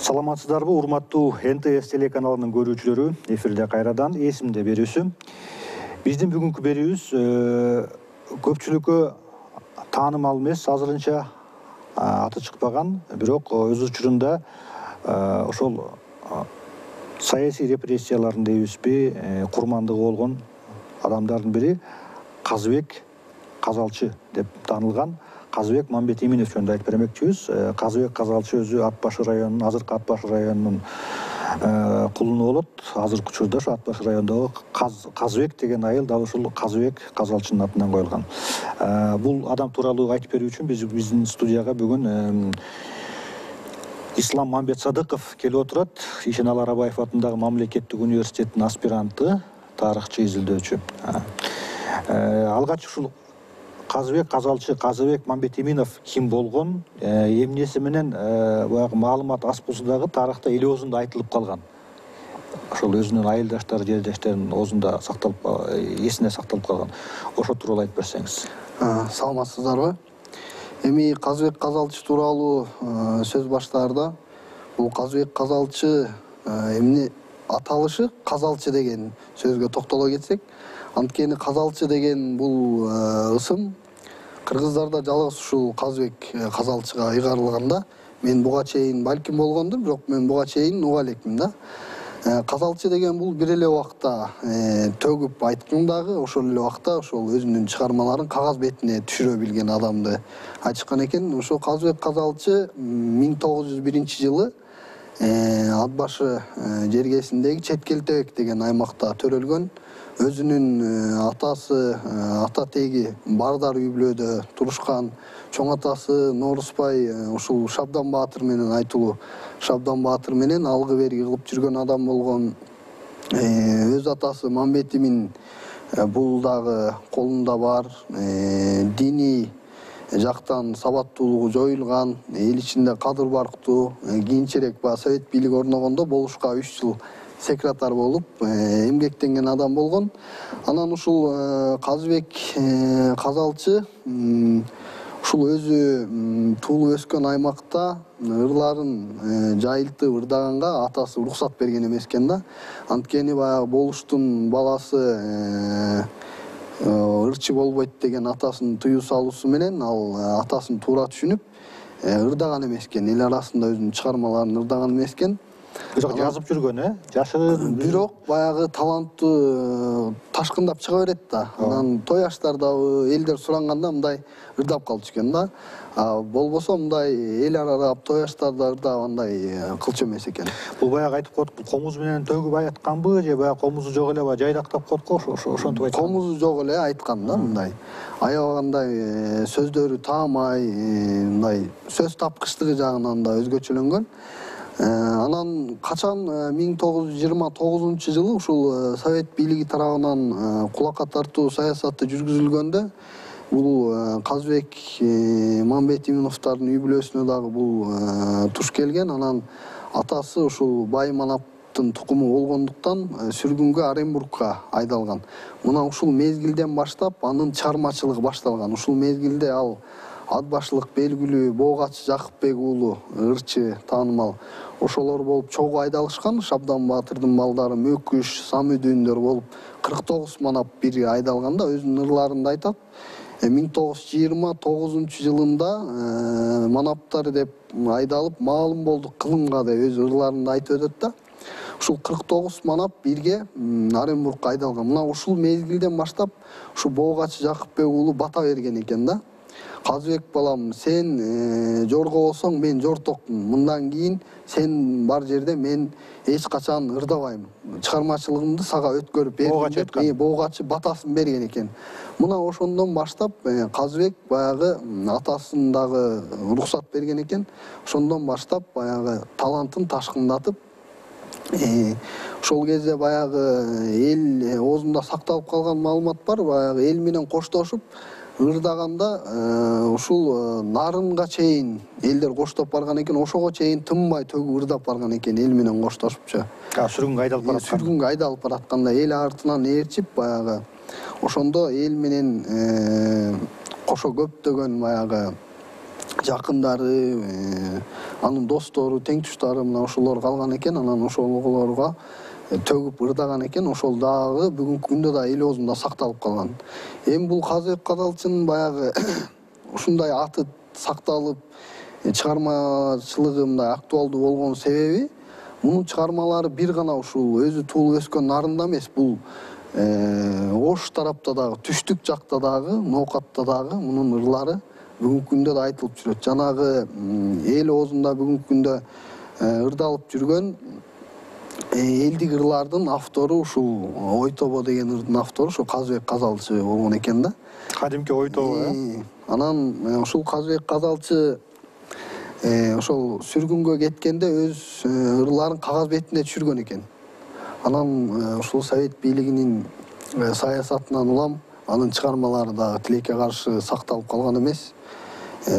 Саламатсыздарбы, урматтуу НТС телеканалынын көрүүчүлөрү, эфирде кайрадан эсимде берүүсү. Биздин бүгүнкү берүүбүз көпчүлүккө таанымал эмес, азырынча аты чыкпаган, бирок өз учурунда ошол саясий репрессиялардын дейбизби, курмандыгы болгон адамдардын бири Казыбек Казалчы деп таанылган. Казыбек Мамбет Эминов жөнүндө айтып бермекчибиз. Казыбек Казалчы өзү Ат Башы районунун, азыркы Ат Башы районунун кулуну болот. Азыркы учурда ошо Ат Башы районундагы Казыбек деген айыл дал ушул Казыбек Казалчынын атынан коюлган. Бул адам тууралуу айтып берүү үчүн биздин студияга бүгүн Ислам Мамбет Садыков келип отурат. Ишеналы Арабаев атындагы Мамлекеттик университеттин аспиранты, тарыхчы, изилдөөчү. Алгач ушул Казыбек Казалчы, Казыбек Мамбет Эминов ким болгон, эмнеси менен баягы маалымат аз болсо дагы тарыхта эли оозунда айтылып калган. Ошол өзүнүн айылдаштары, жердештеринин оозунда сакталып, эсине сакталып калган. Ошо тууралуу айтып берсеңиз. Саламатсыздарбы? Эми Казыбек Казалчы тууралуу сөз баштаарда, бул Казыбек Казалчы эмне аталышы Казалчы деген сөзгө токтоло кетсек, анткени Казалчы деген бул ысым кыргыздарда жалгыз ушул Казыбек Казалчыга ыйгарылганда, мен буга чейин балким болгондур, бирок мен буга чейин уга элекмин да. Казалчы деген бул бир эле убакта төгүп айткан дагы, ошол эле убакта ошол өзүнүн чыгармаларын кагаз бетине түшүрө билген адамды айтышкан экен. Ошо Казыбек Казалчы 1901-жылы Ат Башы жергесиндеги Четкелтебек деген аймакта төрөлгөн. Өзүнүн атасы, ата теги Бардар үй бүлөдө турушкан. Чоң атасы Норусбай ушул Шабдан Баатыр менен, айтылуу Шабдан Баатыр менен алгы берги кылып жүргөн адам болгон. Өз атасы Мамбет Эмин бул дагы колунда бар. Диний жактан сабаттуулугу жоюлган, эл ичинде кадыр барктуу, кийинчерээк Совет бийлиги орногондо болушка 3 жыл секретар болуп эмгектенген адам болгон. Анан ушул Казыбек Казалчы ушул өзү туулуп өскөн аймакта ырларын жайылтып ырдаганга атасы уруксат берген эмес экен да. Анткени баягы болуштун баласы ырчы болбойт деген атасынын тыюу салуусу менен ал атасын туура түшүнүп ырдаган эмес экен. Эл арасында өзүнүн чыгармаларын ырдаган эмес экен. Бирок жазып жүргөн, жашырын. Бирок баягы таланты ташкындап чыга берет да. Анан той аштардабы элдер суранганда мындай ырдап калчу экен да. Болбосо мындай эл аралап той аштарда ырдагандай кылчу эмес экен. Бул баягы айтып коет, комуз менен төгүп айтканбы, же баягы комузу жок эле жайдактап коет го, ошентип айткан. Комузу жок эле айткан да, мындай. Аябагандай сөздөрү таамай, мындай сөз тапкычтыгы жагынан да өзгөчөлөнгөн. Анан качан 1929-жылы ушул Совет бийлиги тарабынан кулакка тартуу саясаты жүргүзүлгөндө, бул Казыбек Мамбет Эминовдордун үй бүлөсүнө дагы бул туш келген. Анан атасы ушул бай манаптын тукуму болгондуктан сүргүнгө Оренбургга айдалган. Мына ушул мезгилден баштап анын чыгармачылыгы башталган. Ушул мезгилде ал ат башлык белгилүү Боогачы Жакыпбек уулу, ырчы, таанымал, ошолор болуп чогуу айдалышкан. Шабдан Баатырдын балдары Мөкүш, Самүдүндөр болуп 49 манап бири айдалганда өзүнүн ырларында айтат. 1929-жылында манаптар деп айдалып маалым болдук кылымга деп өз ырларында айтып өтөт да. Ушул 49 манап бирге Оренбургга айдалган. Мына ушул мезгилден баштап ушу Боогачы Жакыпбек уулу бата берген экен да. Казыбек балам, сен жорго болсоң мен жортокмун. Мындан кийин сен бар жерде мен эч качан ырдабайм. Чыгармачылыгымды сага өткөрүп бердим деп Боогачы батасын берген экен. Мына ошондон баштап Казыбек баягы атасынын дагы уруксат берген экен. Ошондон баштап баягы талантын ташкындатып, ошол кезде баягы эл оозунда сакталып калган маалымат бар. Баягы эл менен коштошуп ырдаганда ушул нарынга чейин элдер коштоп барган экен. Ошого чейин тынбай төгүп ырдап барган экен эл менен коштошупчу. Сүргүнгө айдалып баратканда. Сүргүнгө айдалып баратканда эл артынан ээрчип баягы ошондо эл менен кошо көптөгөн баягы жакындары, анын достору, тең туштары мына ошолор калган экен. Анан ошолорго төгүп ырдаган экен. Ошол дагы бүгүнкү күндө да эл оозунда сакталып калган. Эми бул Казыбек Казалчынын баягы ушундай аты сакталып, чыгармачылыгы мындай актуалдуу болгон себеби мунун чыгармалары бир гана ушул өзү туулуп өскөн нарында эмес, бул Ош тарапта дагы, түштүк жакта дагы, Ноокатта дагы мунун ырлары бүгүнкү күндө да айтылып жүрөт. Жанагы эл оозунда бүгүнкү күндө ырдалып жүргөн элдик ырлардын автору ушул Ой тобо деген ырдын автору ушул Казыбек Казалчы болгон экен да. Кадимки Ой тобо. Анан ушул Казыбек Казалчы ошол сүргүнгө кеткенде өз ырларын кагаз бетине түшүргөн экен. Анан ушул Совет бийлигинин саясатынан улам анын чыгармалары дагы тилекке каршы сакталып калган эмес.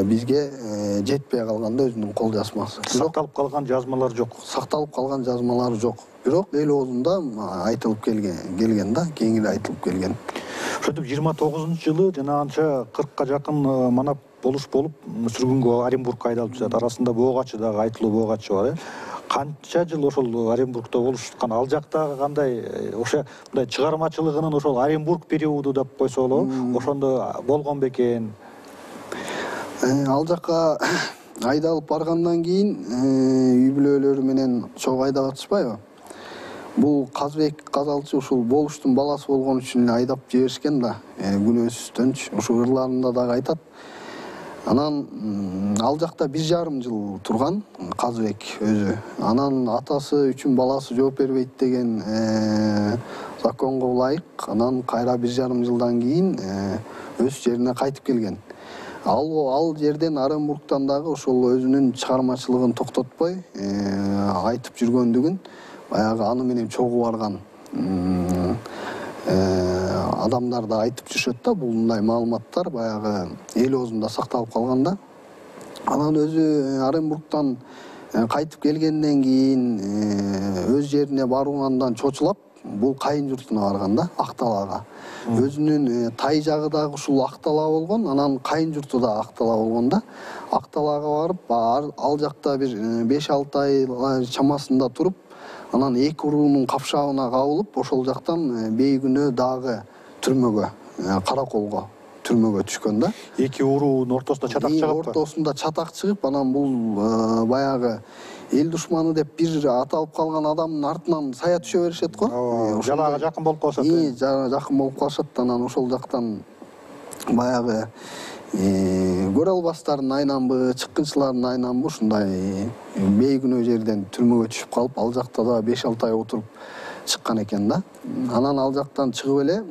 Бизге жетпей калганда өзүнүн кол жазмасы. Сакталып калган жазмалар жок. Сакталып калган жазмалары жок. Бирок эл оозунда айтылып келген да, кеңири айтылып келген. Ошентип 29-жылы жанагынча 40-ка жакын манап болуш болуп сүргүнгө Оренбургка айдалып жатат. Арасында Боогачы дагы айтылуу Боогачы бар. Канча жыл ошол Оренбургда болушкан, ал жактагы кандай ошо мындай чыгармачылыгынын ошол Оренбург периоду деп койсо болобу, ошондо болгон бекен. Ал жакка айдалып баргандан кийин үй бүлөлөрү менен чогуу айдап атышпайбы? Бул Казыбек Казалчы ушул болуштун баласы болгон үчүн эле айдап жиберишкен да, күнөөсүздөнчү. Ушул ырларында дагы айтат. Анан ал жакта 1,5 жыл турган Казыбек өзү. Анан атасы үчүн баласы жооп бербейт деген законго ылайык, анан кайра 1,5 жылдан кийин өз жерине кайтып келген. Ал жерден Оренбургтан дагы ошол өзүнүн чыгармачылыгын токтотпой айтып жүргөндүгүн баягы аны менен чогуу барган адамдар да айтып жүрүшөт да. Бул мындай маалыматтар баягы эл оозунда сакталып калган да. Анан өзү Оренбургтан кайтып келгенден кийин өз жерине баргандан чочулап бул кайын журтуна барган да, Акталаага. Өзүнүн тай жагы дагы ушул Актала болгон, анан кайын журту да Актала болгон да. Акталаага барып, ал жакта бир 5-6 ай чамасында туруп, анан эки уруунун капшабына кабылып, ошол жактан бейгүнөө дагы түрмөгө, караколго түрмөгө түшкөн да. Эки уруунун ортосунда чатак чыгып, ортосунда чатак чыгып, анан бул баягы эл душманы деп бир аталып калган адамдын артынан сая түшө беришет го. Жалаага жакын болуп калышат. Жакын болуп калышат. Анан ошол жактан баягы көрө албастардын айнанбы, чыккынчылардын айнанбы ушундай бейгүнөө жерден түрмөгө түшүп калып, ал жакта да 5-6 ай отуруп чыккан экен да. Анан ал жактан чыгып эле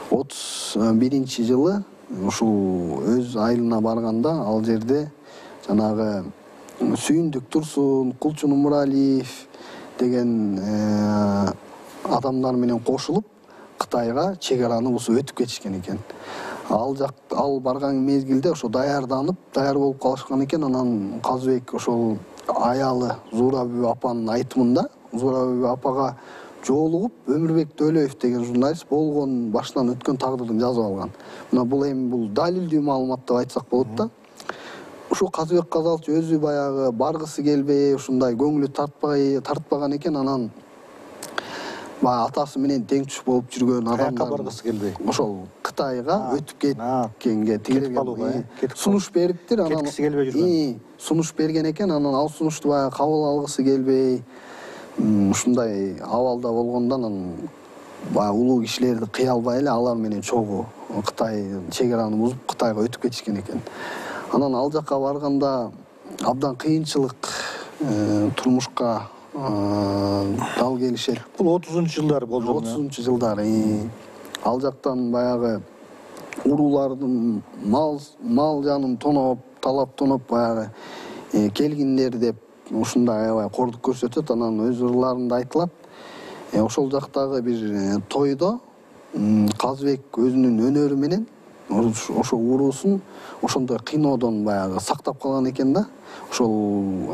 31-жылы ушул өз айылына барганда ал жерде жанагы Сүйүндүк Турсун, Кулчун Умуралиев деген адамдар менен кошулуп Кытайга чек-араны өтүп кетишкен экен. Ал барган мезгилде ошо даяр болуп калышкан экен. Анан Казыбек ошол аялы Зуура Бүбү апанын айтымында, Зуура Бүбү апага жолугуп Өмүрбек Төлөев деген журналист болгон башынан өткөн тагдырын жазып алган. Мына бул эми далилдүү маалымат деп айтсак болот да. Ушул Казыбек Казалчы өзү баягы баргысы келбей, ушундай көңүлү тартпаган экен. Анан атасы менен тең туш болуп жүргөн адамдар баргысы келбей. Ошол Кытайга өтүп кеткенге тигилген сунуш бериптир. Анан кеткиси келбей жүргөн. Сунуш берген экен. Анан ал сунушту баягы кабыл алгысы келбей, ушундай абалда болгондон анан баягы улуу кишилерди кыя албай эле алар менен чогуу Кытай чек-араны бузуп Кытайга өтүп кетишкен экен. Анан ал жакка барганда абдан кыйынчылык турмушка дал келишет. Бул 30-жылдары болду. 30-жылдары. Ал жактан баягы уруулардын мал жанын тоноп, талап тоноп баягы келгиндер деп ушундай аябай кордук көрсөтөт. Анан өз ырларында айтылат. Ошол жактагы бир тойдо Казыбек өзүнүн өнөрү менен ошол уруусун ошондой кыйноодон баягы сактап калган экен да. Ошол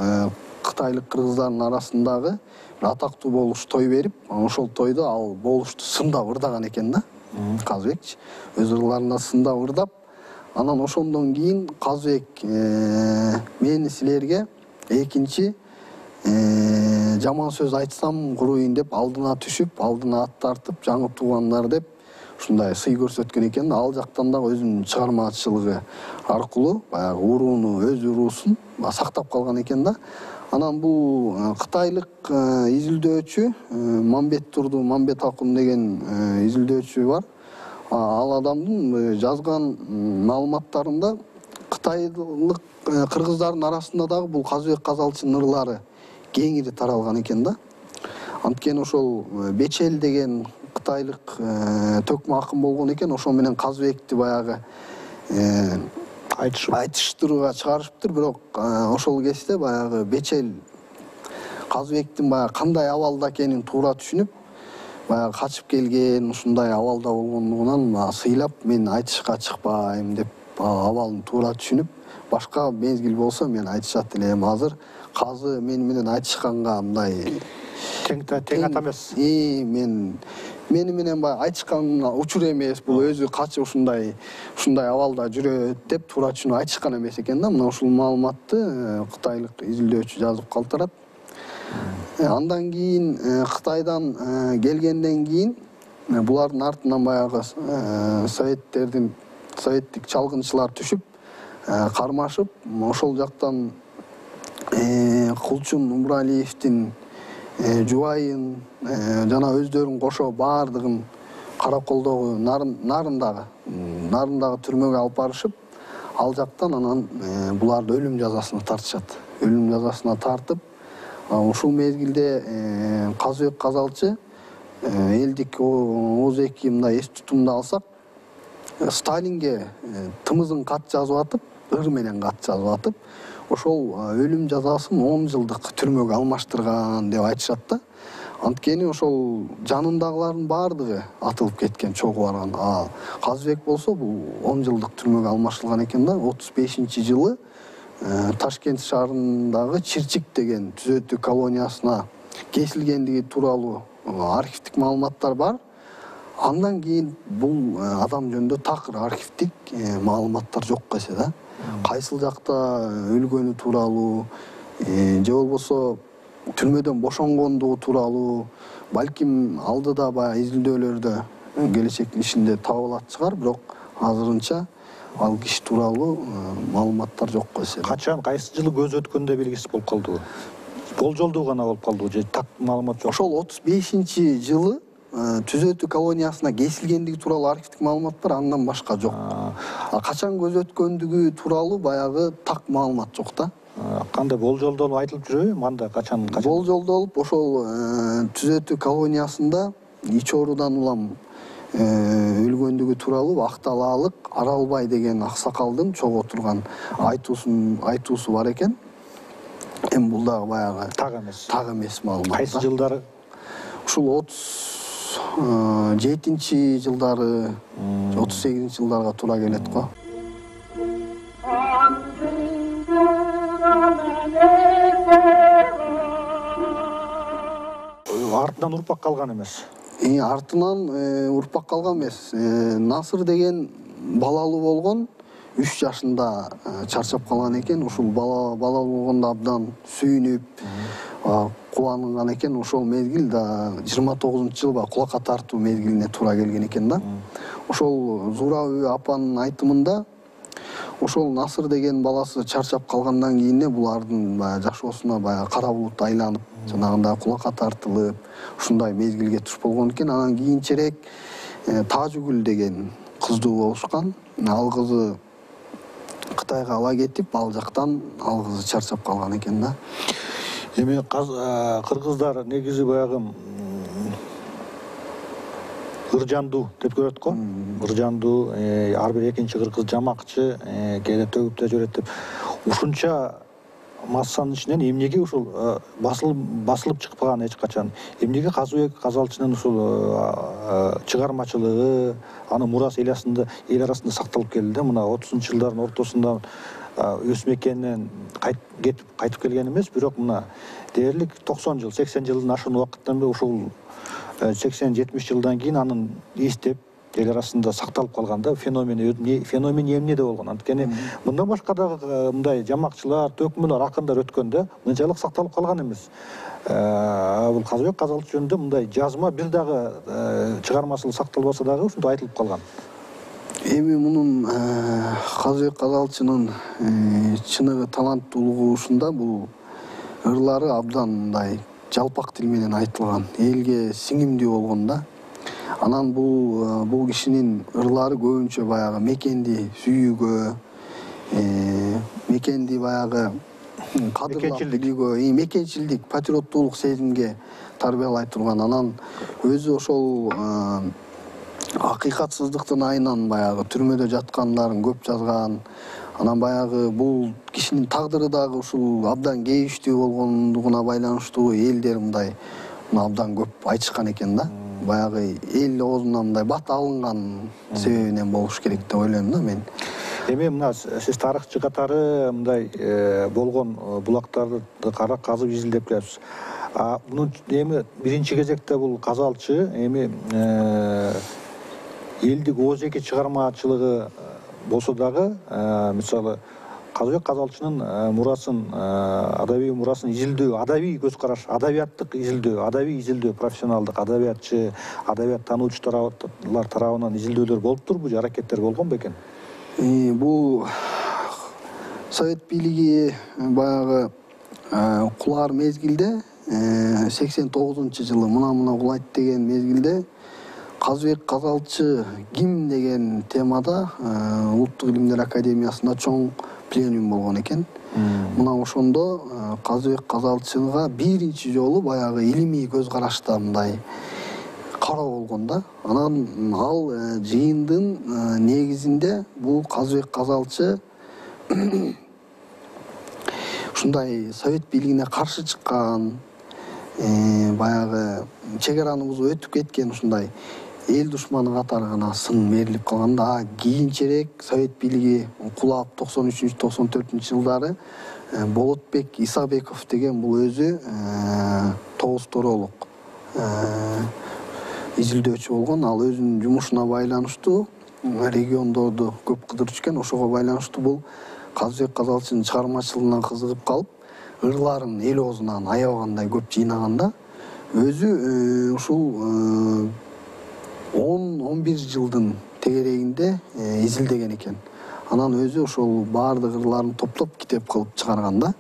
кытайлык кыргыздардын арасындагы атактуу болуш той берип, ошол тойдо ал болушту сындап ырдаган экен да. Казыбекчи өз ырларында сындап ырдап, Анан ошондон кийин Казыбек мен силерге экинчи жаман сөз айтсам куруйун деп алдына түшүп, алдына ат тартып, жаңы туугандар деп ушундай сый көрсөткөн экен. Ал жактан да өзүнүн чыгармачылыгы аркылуу баягы урууну, өз уруусун сактап калган экен да. Анан бул кытайлык изилдөөчү Мамбет Акун деген изилдөөчү бар. Ал адамдын жазган маалыматтарында кытайлык кыргыздардын арасында дагы бул Казыбек Казалчынын ырлары кеңири таралган экен да. Анткени ошол Бечел деген кытайлык төкмө акын болгон экен. Ошо менен Казыбекти баягы айтыштырууга чыгарышыптыр. Бирок ошол кезде баягы Бечел Казыбектин баягы кандай абалда экенин туура түшүнүп, баягы качып келген, ушундай абалда болгондугунан сыйлап мен айтышка чыкпайм деп абалын туура түшүнүп, башка мезгил болсо мен айтышат элем. Азыр казы мен менен айтышканга мындай тең ата эмес. Мени менен баягы айтышкан учур эмес, бул өзү качып ушундай абалда жүрөт деп туура түшүнүп айтышкан эмес экен да. Мына ушул маалыматты кытайлык изилдөөчү жазып калтырат. Андан кийин Кытайдан келгенден кийин булардын артынан баягы советтик чалгынчылар түшүп, кармашып, ошол жактан Кулчун Умуралиевдин жубайын жана өздөрүн кошо баардыгын Караколдогу Нарындагы түрмөгө алып барышып, ал жактан анан буларды өлүм жазасына тартышат. Өлүм жазасына тартып, ушул мезгилде Казыбек Казалчы элдик ооз-эки мындай эс тутумду алсак, Сталинге тымызын кат жазып атып, ыр менен кат жазып атып, ошол өлүм жазасын 10 жылдык түрмөгө алмаштырган деп айтышат да. Анткени ошол жанындагылардын баардыгы атылып кеткен, чогуу барган. Казыбек болсо бул 10 жылдык түрмөгө алмаштырылган экен да. 35-жылы Ташкент шаарындагы Чирчик деген түзөтүү колониясына кесилгендиги тууралуу архивдик маалыматтар бар. Андан кийин бул адам жөнүндө такыр архивдик маалыматтар жок эсе да. Кайсыл жакта өлгөнү тууралуу, же болбосо түрмөдөн бошонгондугу тууралуу, балким алдыда баягы изилдөөлөрдө келечектин ишинде табылат чыгар, бирок азырынча ал киши тууралуу маалыматтар жок эсе. Качан, кайсы жылы көз өткөндө белгисиз болуп калдыбы? Болжолдуу гана болуп калдыбы же так маалымат жок? Ошол 35-жылы түзөтүү колониясына кесилгендиги тууралуу архивдик маалымат бар, андан башка жок. Качан көз өткөндүгү тууралуу баягы так маалымат жок да. Кандай болжолдолуп айтылып жүрөбү? Мында качан? Болжолдолуп ошол түзөтүү колониясында ич оорудан улам өлгөндүгү тууралуу Акталаалык Аралбай деген аксакалдын чогуу отурган айтуусу бар экен. Эми бул дагы баягы так эмес маалымат. Кайсы жылдары? Ушул 37-жылдары, 38-жылдарга туура келет го. Артынан урпак калган эмес. Артынан урпак калган эмес. Насыр деген балалуу болгон, 3 жашында чарчап калган экен. Ушул балалуу болгондо абдан сүйүнүп, кубанган экен. Ошол мезгил да 29-жыл кулакка тартуу мезгилине туура келген экен да. Ошол Зурабы апанын айтымында ошол Насыр деген баласы чарчап калгандан кийин булардын жашоосуна кара булут айланып, жанагындай кулакка тартылып, ушундай мезгилге туш болгон экен. Анан кийинчерээк Тажыгүл деген кыздуу болушкан. Ал кызы Кытайга ала кетип, ал жактан ал кызы чарчап калган экен да. Эми кыргыздар негизи баягы ыржандуу деп көрөт го. Ыржандуу, ар бир экинчи кыргыз жамакчы, кээде төгүп да жүрөт деп. Ушунча массанын ичинен эмнеге ушул басылып чыкпаган эч качан? Эмнеге Казыбек Казалчынын ушул чыгармачылыгы, анын мурасы эл арасында сакталып келди? Мына 30-жылдардын ортосунда өз мекенинен кайтып келген эмес, бирок мына дээрлик 90 жыл, 80 жылдын ашуун убакыттан бери ушул 80-70 жылдан кийин анын эстеп, эл арасында сакталып калган да феномен эмне болгон. Анткени мындан башка дагы мындай жамакчылар, төкмөлөр, акындар өткөн да мынчалык сакталып калган эмес. Бул Казыбек Казалчы жөнүндө мындай жазма бир дагы чыгармасы сакталбаса дагы ушундай айтылып калган. Эми мунун Казыбек Казалчынын чыныгы таланттуулугу ушунда, бул ырлары абдан мындай жалпак тил менен айтылган, элге сиңимдүү болгон да. Анан бул кишинин ырлары көбүнчө баягы мекенди сүйүүгө, мекенди баягы кадырлап билүүгө, мекенчилдик, патриоттуулук сезимге тарбиялай турган. Анан өзү ошол акыйкатсыздыктын айынан баягы түрмөдө жаткандарын көп жазган. Анан баягы бул кишинин тагдыры дагы ушул абдан кейиштүү болгондугуна байланыштуу элдер мындай абдан көп айтышкан экен да. Баягы эл оозунан мындай бат алынган себебинен болуш керек деп ойлойм да мен. Эми мына сиз тарыхчы катары мындай болгон булактарды казып изилдеп келесиз. Мунун эми биринчи кезекте бул Казалчы эми элдик оозеки чыгармачылыгы болсо дагы, мисалы Казыбек Казалчынын мурасын, адабий мурасын изилдөө, адабий көз караш, адабияттык изилдөө, профессионалдык адабиятчы, адабият таануучулар тарабынан изилдөөлөр болуп турбу, аракеттер болгон бекен? Бул Совет бийлиги баягы кулаар мезгилде 89-жылы мына кулайт деген мезгилде Казыбек Казалчы ким деген темада Улуттук илимдер академиясында чоң пленум болгон экен. Мына ошондо Казыбек Казалчыга биринчи жолу баягы илимий көз карашта мындай кароо болгон да. Анан ал жыйындын негизинде бул Казыбек Казалчы ушундай Совет бийлигине каршы чыккан, баягы чек араны бузуп өтүп кеткен ушундай эл душманы катары гана сын берилип калганда, кийинчерээк Совет бийлиги кулап 93-94 жылдары Болотбек Исабеков деген бул өзү тогуз торолук изилдөөчү болгон. Ал өзүнүн жумушуна байланыштуу региондорду көп кыдырып жүргөн. Ошого байланыштуу бул Казыбек Казалчынын чыгармачылыгына кызыгып калып, ырларын эл оозунан аябагандай көп жыйнаганда, өзү ушул 10-11 жылдын тегерегинде изилдеген экен. Анан өзү ошол баардык ырларын топтоп китеп кылып чыгарган да.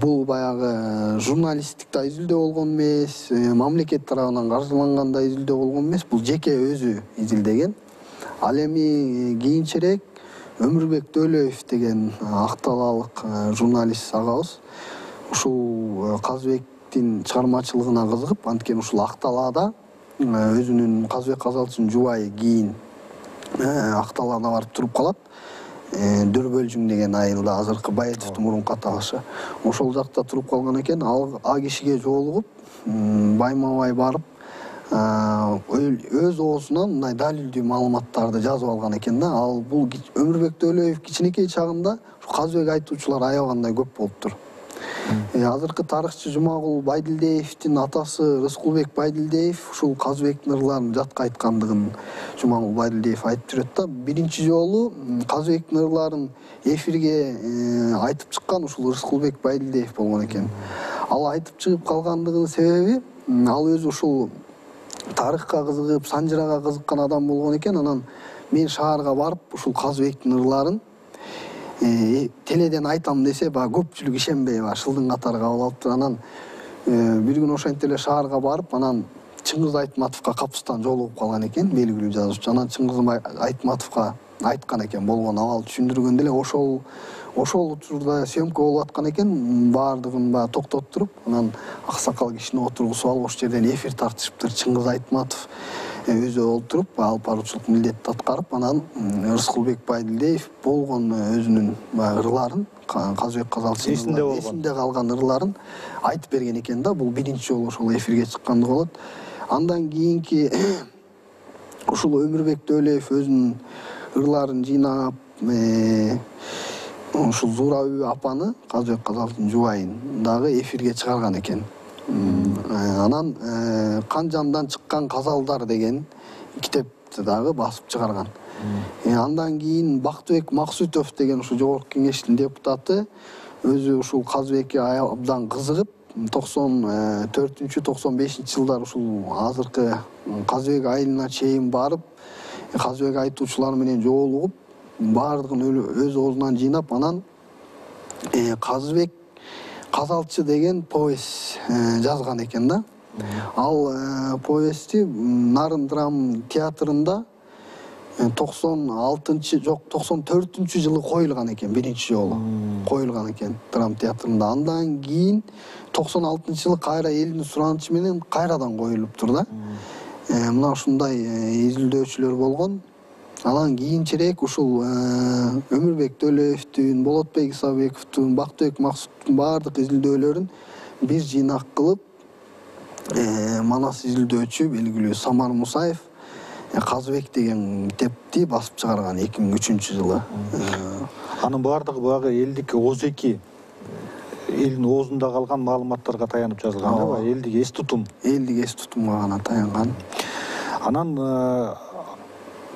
Бул баягы журналисттик да изилдөө болгон эмес, мамлекет тарабынан каржыланган да изилдөө болгон эмес, бул жеке өзү изилдеген. Ал эми кийинчерээк Өмүрбек Дөөлөев деген Акталаалык журналист агабыз ушул Казыбектин чыгармачылыгына кызыгып, анткени ушул Акталаада өзүнүн Казыбек Казалчынын жубайы кийин Акталаада барып туруп калат. Дөрбөлжүң деген айылда, азыркы Баетовдун мурунку аталышы. Ошол жакта туруп калган экен. Ал кишиге жолугуп, байма-бай барып, өз оозунан мындай далилдүү маалыматтарды жазып алган экен да. Ал бул Өмүрбек Дөөлөев кичинекей чагында Казыбек айтуучулар аябагандай көп болуптур. Азыркы тарыхчы Жумагул Байдилдеевдин атасы Рыскулбек Байдилдеев ушул Казыбектин ырларын жатка айткандыгын Жумагул Байдилдеев айтып жүрөт да. Биринчи жолу Казыбектин ырларын эфирге айтып чыккан ушул Рыскулбек Байдилдеев болгон экен. Ал айтып чыгып калгандыгынын себеби, ал өзү ушул тарыхка кызыгып, санжырага кызыккан адам болгон экен. Анан мен шаарга барып ушул Казыбектин ырларын теледен айтам десе, көпчүлүк ишенбей шылдың катары кабыл алыптыр. Анан бир күн ошентип эле шаарга барып, анан Чыңгыз Айтматовго капыстан жолугуп калган экен, белгилүү жазуучу. Анан Чыңгыз Айтматовго айткан экен, болгон абал түшүндүргөндө эле ошол учурда съемка болуп аткан экен, баардыгын токтотуруп, анан аксакал кишини отургузуп алып ошол жерден эфир тартышыптыр. Чыңгыз Айтматов өзү олтуруп, алып баруучулук милдетти аткарып, анан Рыскулбек Байдилдеев болгон өзүнүн ырларын, Казыбек Казалчынын эсинде калган ырларын айтып берген экен да. Бул биринчи жолу ошол эфирге чыккандыгы болот. Андан кийинки ушул Өмүрбек Дөөлөев өзүнүн ырларын жыйнап, ушул Зура Үбү апаны, Казыбек Казалчынын жубайын дагы эфирге чыгарган экен. Анан Канжандан чыккан казалдар деген китеп дагы басып чыгарган. Андан кийин Бактыбек Максутов деген ушу жогорку кеңештин депутаты өзү ушул Казыбекке абдан кызыгып 94-95 жылдар ушул азыркы Казыбек айылына чейин барып, Казыбек айтуучулар менен жолугуп, баардыгын өз оозунан жыйнап, анан Казыбек Казалчы деген повесть жазган экен да. Ал повестти Нарын драм театрында 94 жылы коюлган экен, биринчи жолу коюлган экен драм театрында. Андан кийин 96 жылы кайра элдин суранычы менен кайрадан коюлуптур да. Мына ушундай изилдөөчүлөр болгон. Анан кийинчерээк ушул Өмүрбек Төлөевдүн, Болотбек Исабековдун, Бактыбек Максуттун баардык изилдөөлөрүн бир жыйнак кылып, манас изилдөөчү белгилүү Самар Мусаев Казыбек деген китепти басып чыгарган 2003 жылы. Анын баардыгы баягы элдик ооз-эки элдин оозунда калган маалыматтарга таянып жазылган да, элдик эс тутум. Элдик эс тутумга гана таянган. Анан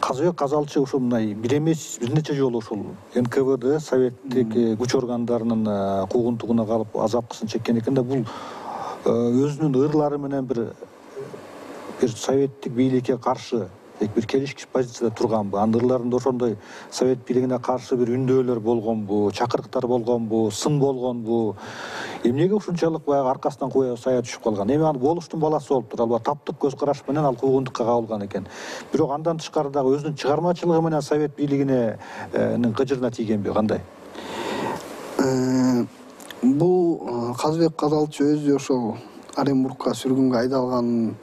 Казыбек Казалчы ушул мындай бир эмес бир нече жолу ушул НКВД, советтик күч органдарынын куугунтугуна калып азапкысын чеккен экен да. Бул өзүнүн ырлары менен бир советтик бийликке каршы бир келишкич позицияда турганбы? Анын ырларында ошондой совет бийлигине каршы бир үндөөлөр болгонбу, чакырыктар болгонбу, сын болгонбу? Эмнеге ушунчалык баягы аркасынан куя сая түшүп калган? Эми ал болуштун баласы болуптур. Албетте таптык көз караш менен ал куугунтукка кабылган экен. Бирок андан тышкары дагы өзүнүн чыгармачылыгы менен совет бийлигине кыжырына тийгенби, кандай? Бул Казыбек Казалчы өзү ошол Оренбургка сүргүнгө айдалган,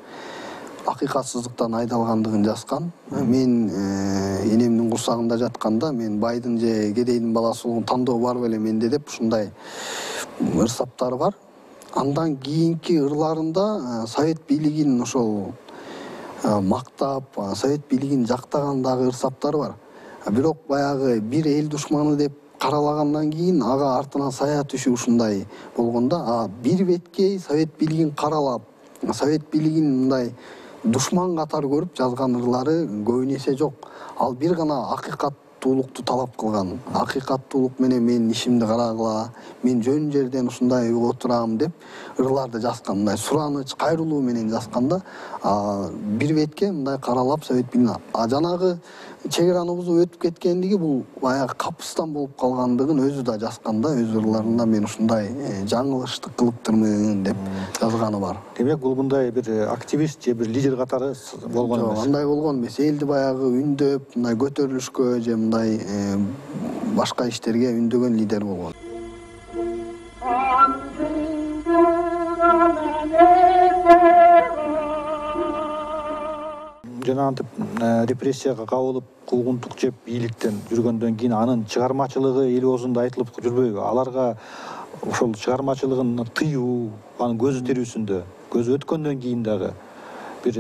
акыйкатсыздыктан айдалгандыгын жазган. Мен энемдин курсагында жатканда, мен байдын же кедейдин баласы болгон тандоо бар беле менде деп ушундай ырсаптары бар. Андан кийинки ырларында совет бийлигин ошол мактап, совет бийлигин жактаган дагы ырсаптары бар. Бирок баягы бир эл душманы деп каралагандан кийин ага артынан сая түшүү ушундай болгондо, бир беткей совет бийлигин каралап, совет бийлигин мындай душман катары көрүп жазган ырлары көбүн эсе жок. Ал бир гана акыйкаттуулукту талап кылган. Акыйкаттуулук менен менин ишимди карагыла, мен жөн жерден ушундай отурам деп ырларды жазган. Мындай сураныч, кайрылуу менен жазганда, бир бетке мындай каралап совет бийлигин. Жанагы чек араны бузуп өтүп кеткендиги бул баягы капыстан болуп калгандыгын өзү да жазганда, өз ырларында мен ушундай жаңылыштык кылыптырмын деп жазганы бар. Демек бул мындай бир активист же бир лидер катары болгон эмес. Жок, андай болгон эмес. Элди баягы үндөп, мындай көтөрүлүшкө же мындай башка иштерге үндөгөн лидер болгон. Жана антип репрессияга кабылып, куугунтук жеп бийликтен жүргөндөн кийин анын чыгармачылыгы эл оозунда айтылып жүрбөйбү? Аларга ошол чыгармачылыгын тыюу, анын көзү тирүүсүндө, көзү өткөндөн кийин дагы бир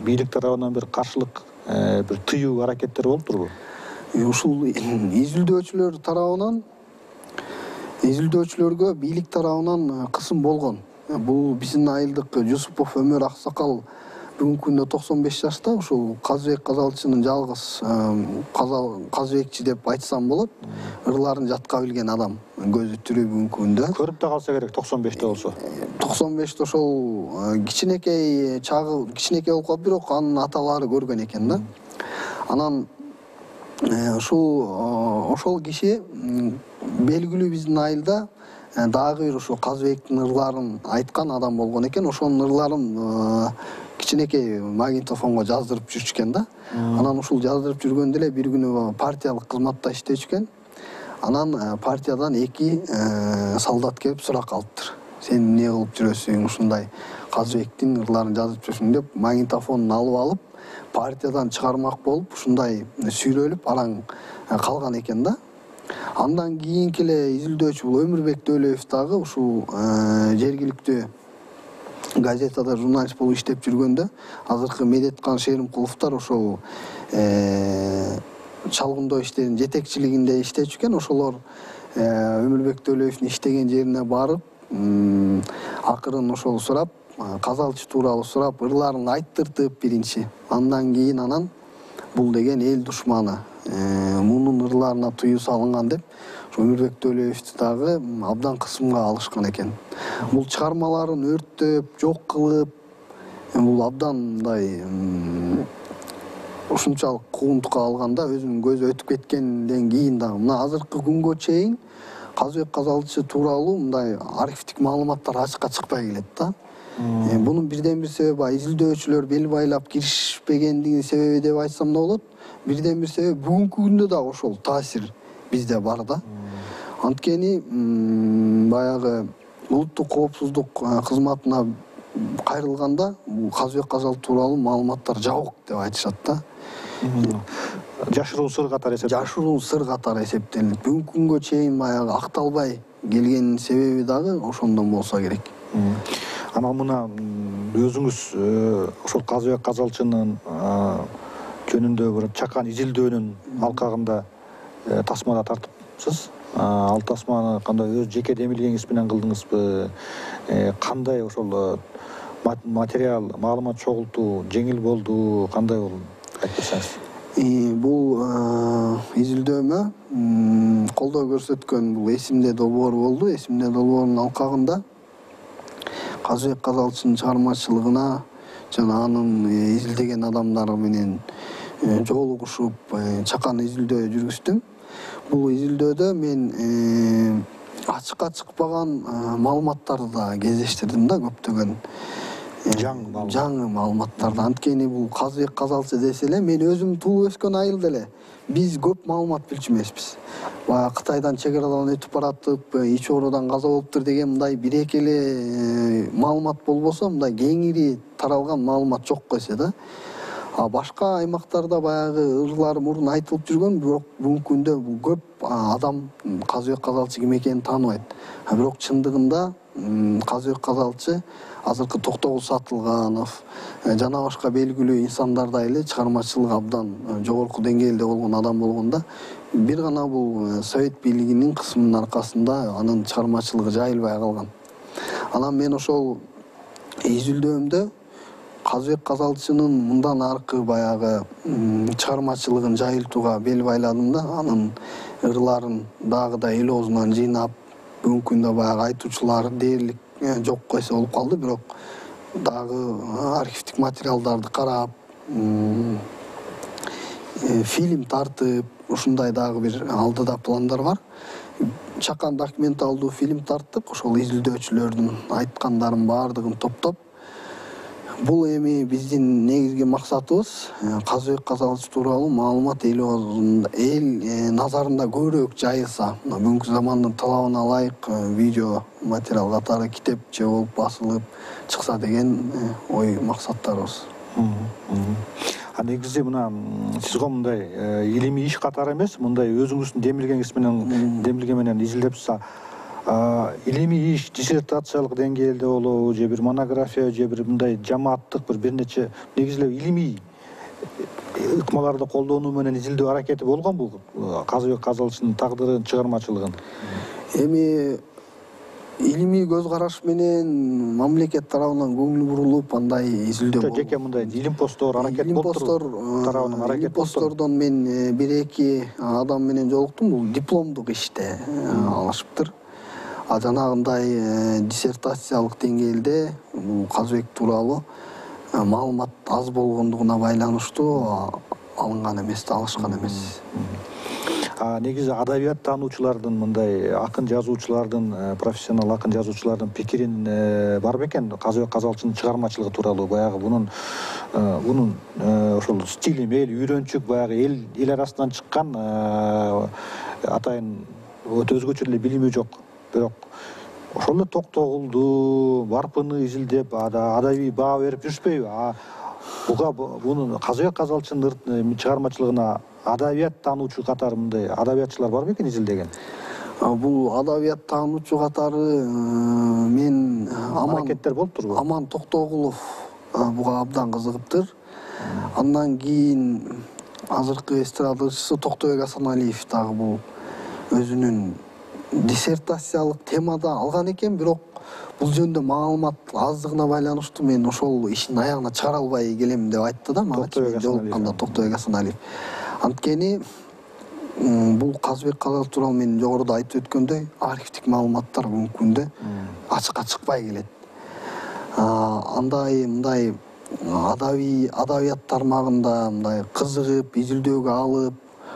бийлик тарабынан бир каршылык, бир тыюу аракеттер болуптурбу? Ушул изилдөөчүлөр тарабынан, изилдөөчүлөргө бийлик тарабынан кысым болгон. Бул биздин айылдык Жусупов Өмөр Аксакал бүгүнкү күндө 95 жашта, ушул Казыбек Казалчынын жалгыз Казыбекчи деп айтсам болот. Ырларын жатка билген адам, көзү тирүү бүгүнкү күндө. Көрүп да калса керек 95-те болсо. 95-те ошол кичинекей чагы, кичинекей болуп калып, бирок анын аталары көргөн экен да. Анан ошол киши белгилүү биздин айылда дагы бир ошол Казыбектин ырларын айткан адам болгон экен. Ошонун ырларын кичинекей магнитофонго жаздырып жүрчүкен да. Анан ушул жаздырып жүргөндө эле бир күнү партиялык кызматта иштечүкен. Анан партиядан 2 солдат келип сурак калыптыр. Сен эмне кылып жүрөсүң, ушундай Казыбектин ырларын жазып жүрсүң деп магнитофонун алып алып, партиядан чыгармак болуп, ушундай сүйрөлүп араң калган экен да. Андан кийинки эле изилдөөчү бул Өмүрбек Төлөев дагы ушул жергиликтүү газетада журналист болуп иштеп жүргөндө, азыркы Медеткан Шеримкуловдор ошол чалгындоо иштеринин жетекчилигинде иштечүкен. Ошолор Өмүрбек Төлөевдин иштеген жерине барып, акырын сурап, Казалчы тууралуу сурап, ырларын айттыртып биринчи. Андан кийин анан бул деген эл душманы, мунун ырларына тыюу салынган деп Өмүрбек Төлөевди дагы абдан кысымга алышкан экен. Бул чыгармаларын өрттөп, жок кылып, бул абдан мындай ушунчалык куугунтукка алганда өзүнүн көзү өтүп кеткенден кийин дагы мына азыркы күнгө чейин Казыбек Казалчы тууралуу мындай архивдик маалыматтар ачыкка чыкпай келет да. Бунун бирден бир себеби изилдөөчүлөр бел байлап киришпегендигинин себеби деп айтсам да болот. Бирден бир себеби бүгүнкү күндө да ошол таасир бизде бар да. Анткени баягы улуттук коопсуздук кызматына кайрылганда бул Казыбек Казалчы тууралуу маалыматтар жабык деп айтышат да. Жашыруун сыр катары эсептелет. Жашыруун сыр катары эсептелет. Бүгүнкү күнгө чейин баягы акталбай келгенин себеби дагы ошондон болсо керек. Анан мына өзүңүз ошол Казыбек Казалчынын жөнүндө бир чакан изилдөөнүн алкагында тасмада тартыпсыз. Ал тасманы кандай өз жеке демилгеңиз менен кылдыңызбы? Кандай ошол материал, маалымат чогултуу жеңил болду, кандай болду? Айтып берсеңиз. Бул изилдөөмө колдоо көрсөткөн бул Эсимде долбоор болду. Эсимде долбоорунун алкагында Казыбек Казалчынын чыгармачылыгына жана анын изилдеген адамдары менен жолугушуп чакан изилдөө жүргүздүм. Бул изилдөөдө мен ачыкка чыкпаган маалыматтарды да кездештирдим да, көптөгөн жаңы маалыматтарды. Анткени бул Казыбек Казалчы десе эле мен өзүм туулуп өскөн айыл деле биз көп маалымат билчү эмеспиз. Баягы Кытайдан чек арадан өтүп баратып, ич оорудан каза болуптур деген мындай бир-эки эле маалымат болбосо, мындай кеңири таралган маалымат жок эсе да. Башка аймактарда баягы ырлар мурун айтылып жүргөн, бирок бүгүнкү күндө бул көп адам Казыбек Казалчы ким экенин тааныбайт. Бирок чындыгында Казыбек Казалчы азыркы Токтогул Сатылганов жана башка белгилүү инсандардай эле чыгармачылыгы абдан жогорку деңгээлде болгон адам болгондо, бир гана бул Совет бийлигинин кысымынын аркасында анын чыгармачылыгы жайылбай калган. Анан мен ошол изилдөөмдө Казыбек Казалчынын мындан аркы баягы чыгармачылыгын жайылтууга бел байладым да, анын ырларын дагы да эл оозунан жыйнап, бүгүнкү күндө баягы айтуучулар дээрлик жок эсе болуп калды, бирок дагы архивдик материалдарды карап, фильм тартып, ушундай дагы бир алдыда пландар бар. Чакан документалдуу фильм тарттык, ошол изилдөөчүлөрдүн айткандарын баардыгын топтоп. Бул эми биздин негизги максатыбыз Казыбек Казалчы тууралуу маалымат эл назарында көбүрөөк жайылса, бүгүнкү замандын талабына ылайык видео материал катары китепче болуп басылып чыкса деген ой максаттарыбыз. Негизи мына сиз го мындай илимий иш катары эмес, мындай өзүңүздүн демилге менен изилдепсиз. Илимий иш диссертациялык деңгээлде болобу, же бир монография, же бир мындай жамааттык бир нече негизи эле илимий ыкмаларды колдонуу менен изилдөө аракети болгонбу Казыбек Казалчынын тагдырын, чыгармачылыгын? Эми илимий көз караш менен мамлекет тарабынан көңүл бурулуп андай изилдөө болду. Жеке мындай илимпоздор аракет болуптур тарабынан аракет болуптур. Илимпоздордон мен бир-эки адам менен жолуктум, бул дипломдук иште алышыптыр. Жанагындай диссертациялык деңгээлде бул Казыбек тууралуу маалымат аз болгондугуна байланыштуу алынган эмес, алышкан эмес. Негизи адабият таануучулардын, мындай акын жазуучулардын, профессионал акын жазуучулардын пикирин бар бекен Казыбек Казалчынын чыгармачылыгы тууралуу? Баягы бунун ошол стили мейли үйрөнчүк, баягы эл арасынан чыккан атайын өтө өзгөчө эле билими жок, бирок ошол эле Токтогулду, Барпыны изилдеп адабий баа берип жүрүшпөйбү? Буну Казыбек Казалчынын чыгармачылыгына адабият таануучу катары мындай адабиятчылар бар бекен изилдеген? Бул адабият таануучу катары мен аракеттер болуптурбу? Аман Токтогулов буга абдан кызыгыптыр. Андан кийин азыркы эстрадачысы Токтобек Асаналиев дагы бул өзүнүн диссертациялык темада алган экен, бирок бул жөнүндө маалымат аздыгына байланыштуу мен ошол иштин аягына чыгара албай келем деп айтты да мага жолукканда Токтобек Асаналиев. Анткени бул Казыбек Казалчы тууралуу мен жогоруда айтып өткөндөй архивдик маалыматтар бүгүнкү күндө ачыкка чыкпай келет. Андай мындай адабият тармагында мындай кызыгып изилдөөгө алып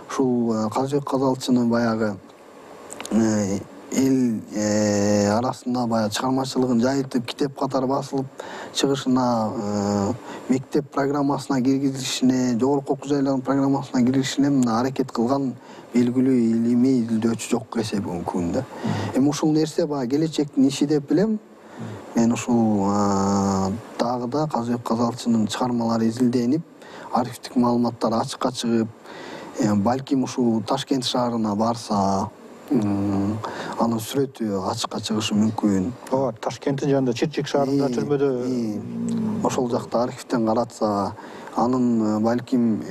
ушул Казыбек Казалчыны баягы эл арасында баягы чыгармачылыгын жайылтып китеп катары басылып чыгышына, мектеп программасына киргизилишине, жогорку окуу жайлардын программасына киргизилишине мына аракет кылган белгилүү илимий изилдөөчү жок эсе бүгүнкү күндө. Эми ушул нерсе баягы келечектин иши деп билем. Мен ушул дагы да Казыбек Казалчынын чыгармалары изилденип, архивдик маалыматтар ачыкка чыгып, балким ушул Ташкент шаарына барса, анын сүрөтү ачыкка чыгышы мүмкүн. Ооба, Ташкенттин жанында Чирчик шаарында түрмөдө ошол жакта архивден каратса, анын балким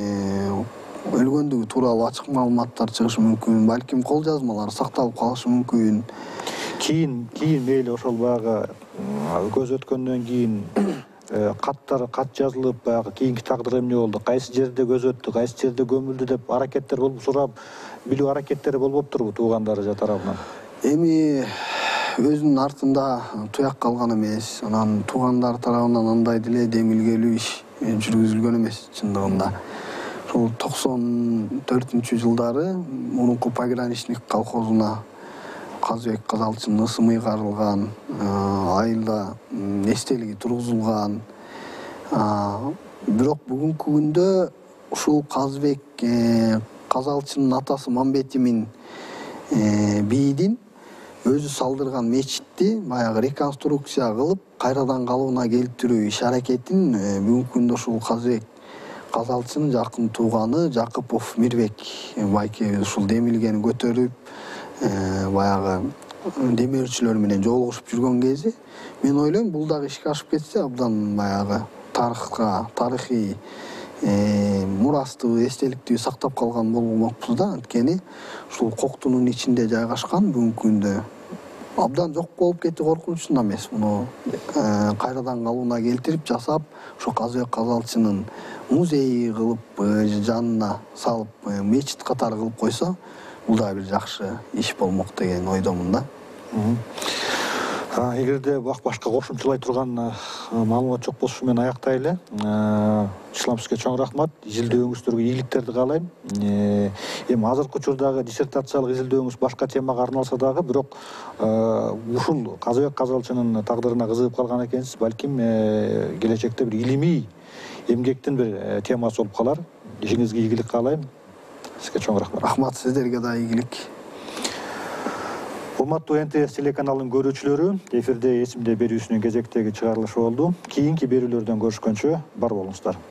өлгөндүгү тууралуу ачык маалыматтар чыгышы мүмкүн, балким кол жазмалары сакталып калышы мүмкүн. Кийин мейли ошол баягы көз өткөндөн кийин кат жазылып, баягы кийинки тагдыры эмне болду, кайсы жерде көз өттү, кайсы жерде көмүлдү деп аракеттер болуп, сурап билүү аракеттери болбоптурбу туугандары тарабынан? Эми өзүнүн артында туяк калган эмес, анан туугандары тарабынан андай деле демилгелүү иш жүргүзүлгөн эмес чындыгында. Ушул 94-жылдары мурунку пограничник колхозуна Казыбек Казалчынын ысымы ыйгарылган, айылда эстелиги тургузулган. Бирок бүгүнкү күндө ушул Казыбек Казалчынын атасы Мамбет Имин бийдин өзү салдырган мечитти баягы реконструкция кылып, кайрадан калыбына келтирүү иш аракетин бүгүнкү күндө ушул Казыбек Казалчынын жакын тууганы Жакыпов Мирбек байкебиз ушул демилгени көтөрүп, баягы демөөрчүлөр менен жолугушуп жүргөн кези, мен ойлойм бул дагы ишке ашып кетсе абдан баягы тарыхый мурастуу, эстеликтүү сактап калган болмокпуз да. Анткени ушул Коктунун ичинде жайгашкан бүгүнкү күндө абдан жок болуп кетти коркунучунда эмес. Муну кайрадан калыбына келтирип жасап, ошо Казыбек Казалчынын музейи кылып жанына салып, мечит катары кылып койсо, бул да бир жакшы иш болмок деген ойдомун да. Эгерде башка кошумчалай турган маалымат жок болсо мен аяктайлы. Ислам сизге чоң рахмат. Изилдөөңүздөргө ийгиликтерди каалайм. Эми азыркы учурдагы диссертациялык изилдөөңүз башка темага арналса дагы, бирок ушул Казыбек Казалчынын тагдырына кызыгып калган экенсиз, балким келечекте бир илимий эмгектин бир темасы болуп калар. Ишиңизге ийгилик каалайм. Сизге чоң рахмат. Рахмат, сиздерге да ийгилик. Урматтуу НТС телеканалынын көрүүчүлөрү, эфирде эсимде берүүсүнүн кезектеги чыгарылышы болду. Кийинки берүүлөрдөн көрүшкөнчө бар болуңуздар.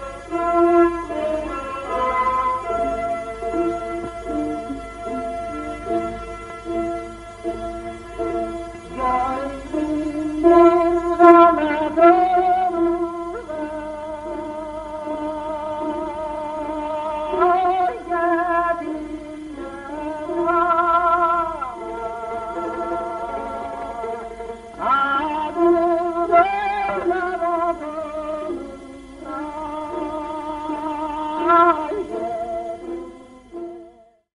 Ah